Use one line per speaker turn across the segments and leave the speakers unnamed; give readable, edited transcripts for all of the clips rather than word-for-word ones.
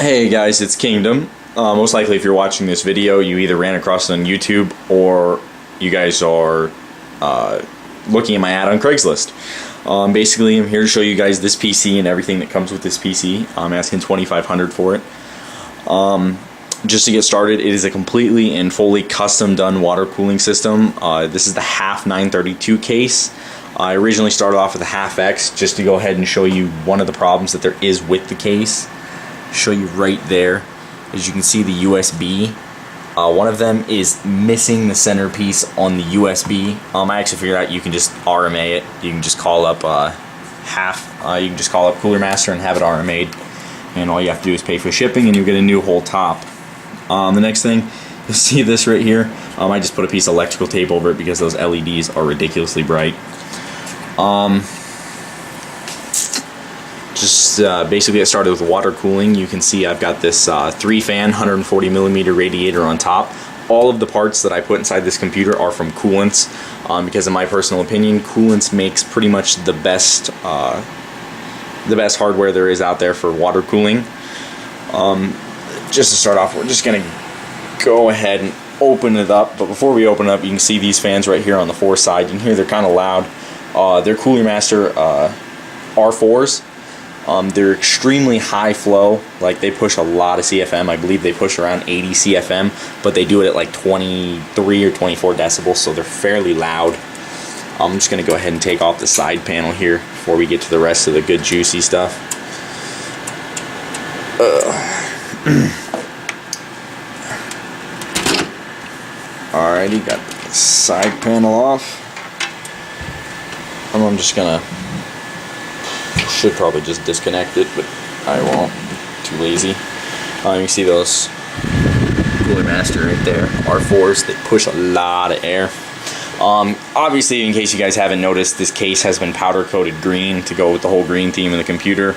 Hey guys, it's Kingdom. Most likely if you're watching this video, you either ran across it on YouTube or you guys are looking at my ad on Craigslist. Basically, I'm here to show you guys this PC and everything that comes with this PC. I'm asking $2,500 for it. Just to get started, it is a completely and fully custom done water cooling system. This is the half 932 case. I originally started off with a half X just to go ahead and show you one of the problems that there is with the case. Show you right there. As you can see, the USB. One of them is missing the centerpiece on the USB. I actually figured out you can just RMA it. You can just call up you can just call up Cooler Master and have it RMA'd, and all you have to do is pay for shipping, and you get a new whole top. The next thing, you'll see this right here. I just put a piece of electrical tape over it because those LEDs ridiculously bright. Basically I started with water cooling. You can see I've got this 3-fan 140 millimeter radiator on top. All of the parts that I put inside this computer are from Coolants, because in my personal opinion, Coolants makes pretty much the best hardware there is out there for water cooling. Just to start off, we're just gonna go ahead and open it up, but before we open it up, you can see these fans right here on the 4 side. You can hear they're kind of loud. They're Cooler Master R4s. They're extremely high flow. Like, they push a lot of CFM. I believe they push around 80 CFM, but they do it at like 23 or 24 decibels, so they're fairly loud. I'm just gonna go ahead and take off the side panel here before we get to the rest of the good juicy stuff. Alrighty, got the side panel off. I'm just gonna, should probably just disconnect it, but I won't. Too lazy. You can see those Cooler Master right there, R4s. They push a lot of air. Obviously, in case you guys haven't noticed, this case has been powder coated green to go with the whole green theme of the computer.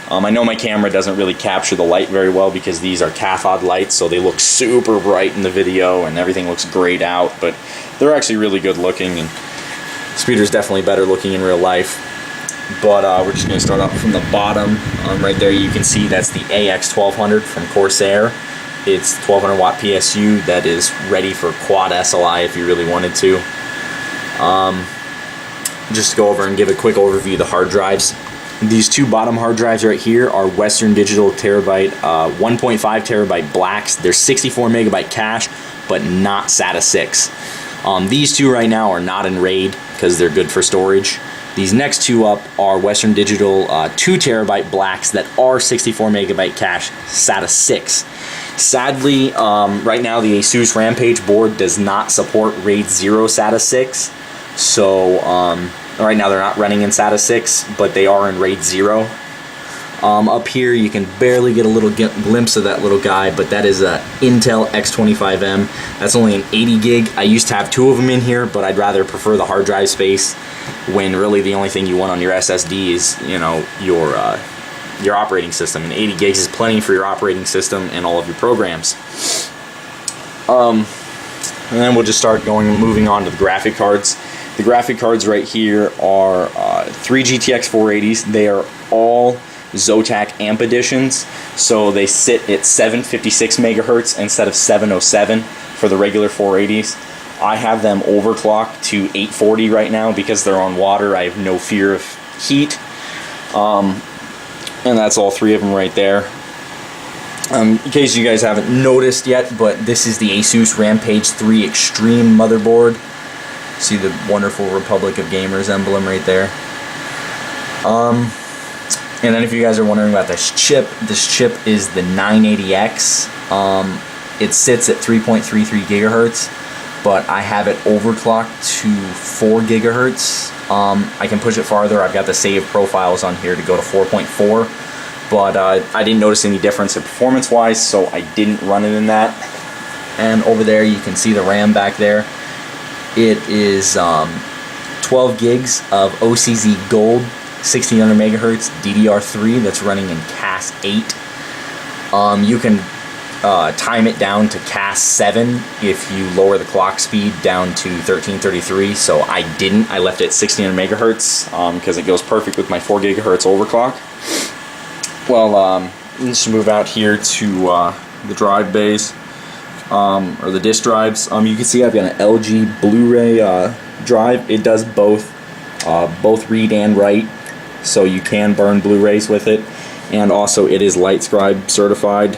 I know my camera doesn't really capture the light very well because these are cathode lights, so they look super bright in the video and everything looks grayed out, but they're actually really good looking, and this computer's definitely better looking in real life. But we're just going to start off from the bottom. Right there you can see that's the AX1200 from Corsair. It's 1200 watt PSU that is ready for quad SLI if you really wanted to. Just to go over and give a quick overview of the hard drives. These two bottom hard drives right here are Western Digital terabyte 1.5 terabyte blacks. They're 64 megabyte cache, but not SATA 6. These two right now are not in RAID because they're good for storage. These next two up are Western Digital 2 terabyte blacks that are 64 megabyte cache, SATA 6. Sadly, right now the ASUS Rampage board does not support RAID 0 SATA 6. So right now they're not running in SATA 6, but they are in RAID 0. Up here you can barely get a little glimpse of that little guy, but that is a Intel X25M. That's only an 80 gig. I used to have 2 of them in here, but I'd rather prefer the hard drive space when really the only thing you want on your SSD is, you know, your operating system. And 80 gigs is plenty for your operating system and all of your programs. And then we'll just start moving on to the graphic cards. The graphic cards right here are 3 GTX 480s. They are all Zotac amp editions, so they sit at 756 megahertz instead of 707 for the regular 480s. I have them overclocked to 840 right now because they're on water. I have no fear of heat. And that's all 3 of them right there. In case you guys haven't noticed yet, but this is the ASUS Rampage 3 Extreme motherboard. See the wonderful Republic of Gamers emblem right there. And then if you guys are wondering about this chip is the 980X. It sits at 3.33 gigahertz, but I have it overclocked to 4 gigahertz. I can push it farther. I've got the save profiles on here to go to 4.4, but I didn't notice any difference in performance-wise, so I didn't run it in that. And over there you can see the RAM back there. It is 12 gigs of OCZ Gold, 1600 megahertz DDR3 that's running in CAS 8. You can time it down to CAS 7 if you lower the clock speed down to 1333. So I didn't. I left it at 1600 megahertz because it goes perfect with my 4 gigahertz overclock. Well, Let's move out here to the drive bays, or the disc drives. You can see I've got an LG Blu-ray drive. It does both read and write, so you can burn Blu-rays with it, and also it is LightScribe certified.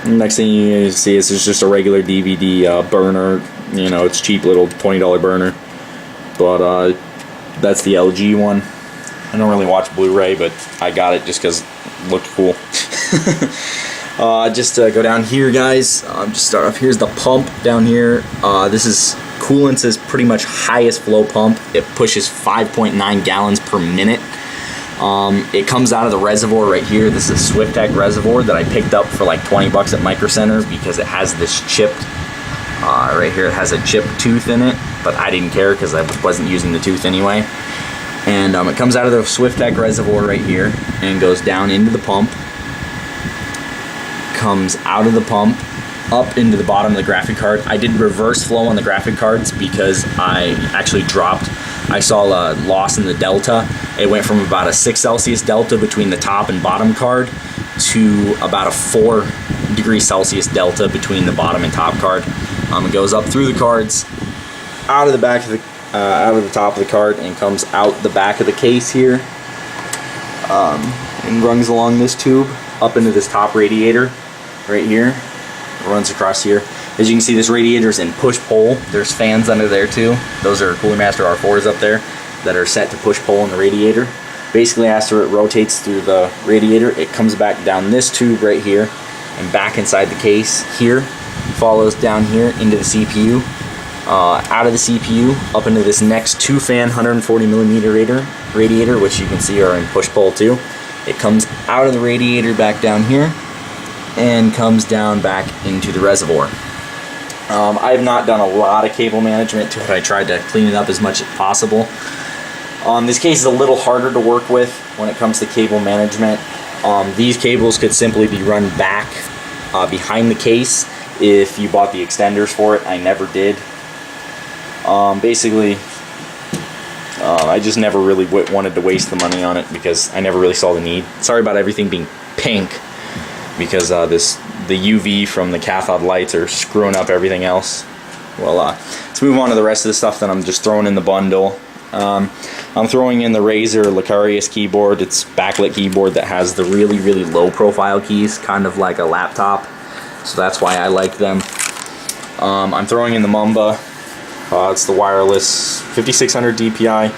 Next thing you see is there's just a regular DVD burner. You know, it's cheap little $20 burner, but that's the LG one. I don't really watch Blu-ray, but I got it just because it looked cool. Just to go down here, guys, just start off. Here's the pump down here. This is Coolants' pretty much highest flow pump. It pushes 5.9 gallons per minute. It comes out of the reservoir right here. This is a Swiftech reservoir that I picked up for like 20 bucks at Micro Center because it has this chipped, right here it has a chipped tooth in it, but I didn't care because I wasn't using the tooth anyway. And it comes out of the Swiftech reservoir right here and goes down into the pump, comes out of the pump, up into the bottom of the graphic card. I did reverse flow on the graphic cards because I actually dropped. I saw a loss in the delta. It went from about a 6 Celsius delta between the top and bottom card to about a 4 degree Celsius delta between the bottom and top card. It goes up through the cards, out of the back of the, out of the top of the card, and comes out the back of the case here, and runs along this tube up into this top radiator right here. It runs across here. As you can see, this radiator is in push-pull. There's fans under there too. Those are Cooling Master R4s up there that are set to push-pull in the radiator. Basically, after it rotates through the radiator, it comes back down this tube right here and back inside the case here, follows down here into the CPU, out of the CPU up into this next 2-fan 140mm radiator, which you can see are in push-pull too. It comes out of the radiator back down here and comes down back into the reservoir. I have not done a lot of cable management to it. I tried to clean it up as much as possible. This case is a little harder to work with when it comes to cable management. These cables could simply be run back behind the case if you bought the extenders for it. I never did. Basically, I just never really wanted to waste the money on it because I never really saw the need. Sorry about everything being pink, because the UV from the cathode lights are screwing up everything else. Well, let's move on to the rest of the stuff that I'm just throwing in the bundle. I'm throwing in the Razer Licarius keyboard. It's backlit keyboard that has the really, really low profile keys, kind of like a laptop. So that's why I like them. I'm throwing in the Mumba. It's the wireless 5600 DPI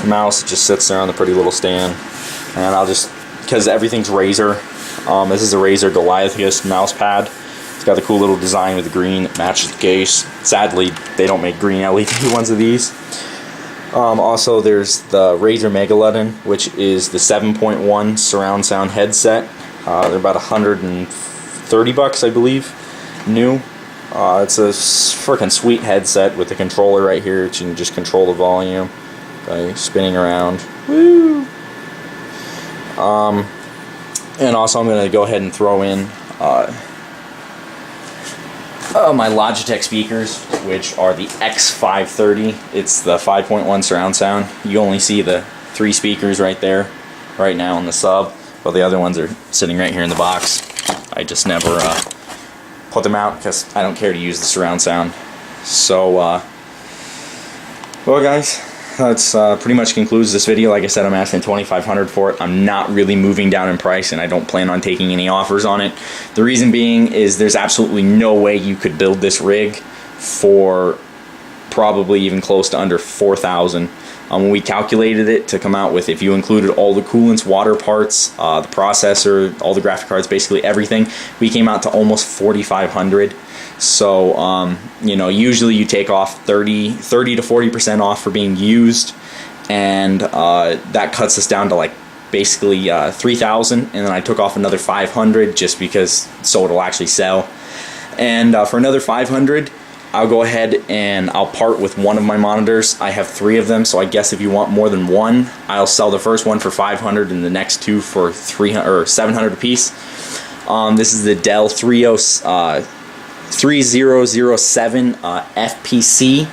mouse. It just sits there on the pretty little stand. And I'll just, because everything's Razer, this is a Razer Goliathus mouse pad. It's got the cool little design with the green. It matches the case. Sadly, they don't make green LED ones of these. Also, there's the Razer Megalodon, which is the 7.1 surround sound headset. They're about 130 bucks, I believe, new. It's a freaking sweet headset with the controller right here, which you can just control the volume by spinning around. Woo! And also, I'm going to go ahead and throw in my Logitech speakers, which are the X530. It's the 5.1 surround sound. You only see the 3 speakers right there, right now on the sub, while the other ones are sitting right here in the box. I just never put them out because I don't care to use the surround sound. So, well, guys, that's pretty much concludes this video. Like I said, I'm asking $2,500 for it. I'm not really moving down in price, and I don't plan on taking any offers on it. The reason being is there's absolutely no way you could build this rig for probably even close to under $4,000. When we calculated it to come out with, if you included all the coolants, water parts, the processor, all the graphic cards, basically everything, we came out to almost $4,500. So, you know, usually you take off 30 to 40% off for being used, and that cuts us down to like basically $3,000, and then I took off another $500 just because so it'll actually sell. And for another $500, I'll go ahead and I'll part with one of my monitors. I have 3 of them, so I guess if you want more than one, I'll sell the first one for $500 and the next 2 for $300 or $700 a piece. This is the Dell 3007 FPC.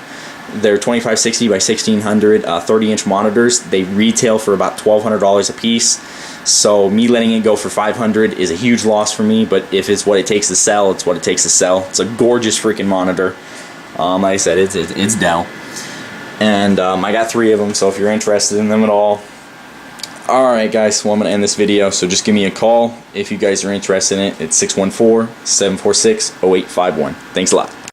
They're 2560 by 1600 30-inch monitors. They retail for about $1,200 a piece. So me letting it go for 500 is a huge loss for me, but if it's what it takes to sell, it's what it takes to sell. It's a gorgeous freaking monitor. Like I said, it's Dell. And I got 3 of them, so if you're interested in them at all. Alright guys, well I'm going to end this video, so just give me a call if you guys are interested in it. It's 614-746-0851. Thanks a lot.